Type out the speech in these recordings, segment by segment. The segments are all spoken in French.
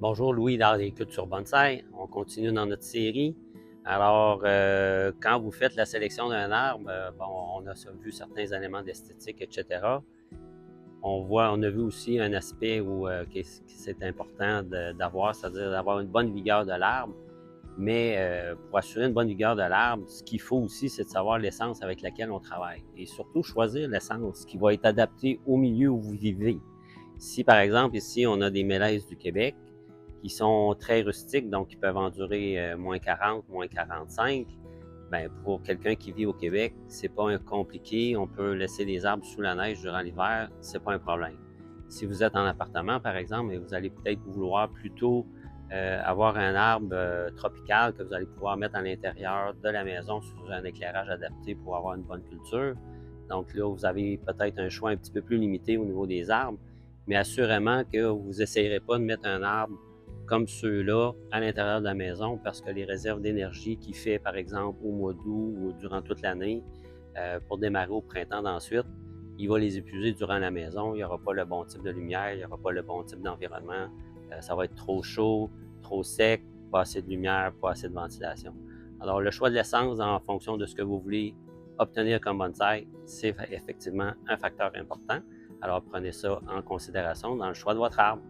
Bonjour Louis dans les cultures bonsaï. On continue dans notre série. Alors, quand vous faites la sélection d'un arbre, bon, on a vu certains éléments d'esthétique, etc. On a vu aussi un aspect où c'est important d'avoir, c'est-à-dire d'avoir une bonne vigueur de l'arbre. Mais pour assurer une bonne vigueur de l'arbre, ce qu'il faut aussi, c'est de savoir l'essence avec laquelle on travaille. Et surtout, choisir l'essence qui va être adaptée au milieu où vous vivez. Si, par exemple, ici, on a des mélèzes du Québec qui sont très rustiques, donc qui peuvent endurer moins 40, moins 45, ben, pour quelqu'un qui vit au Québec, c'est pas compliqué. On peut laisser les arbres sous la neige durant l'hiver, c'est pas un problème. Si vous êtes en appartement, par exemple, et vous allez peut-être vouloir plutôt avoir un arbre tropical que vous allez pouvoir mettre à l'intérieur de la maison sous un éclairage adapté pour avoir une bonne culture. Donc là, vous avez peut-être un choix un petit peu plus limité au niveau des arbres, mais assurément que vous n'essayerez pas de mettre un arbre comme ceux-là à l'intérieur de la maison parce que les réserves d'énergie qu'il fait, par exemple, au mois d'août ou durant toute l'année, pour démarrer au printemps d'ensuite, il va les épuiser durant la maison. Il n'y aura pas le bon type de lumière, il n'y aura pas le bon type d'environnement. Ça va être trop chaud, trop sec, pas assez de lumière, pas assez de ventilation. Alors, le choix de l'essence en fonction de ce que vous voulez obtenir comme bonsaï, c'est effectivement un facteur important. Alors, prenez ça en considération dans le choix de votre arbre.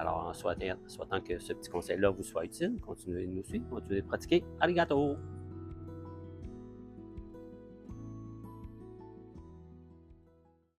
Alors, en souhaitant que ce petit conseil-là vous soit utile, continuez de nous suivre, continuez de pratiquer. Arigato!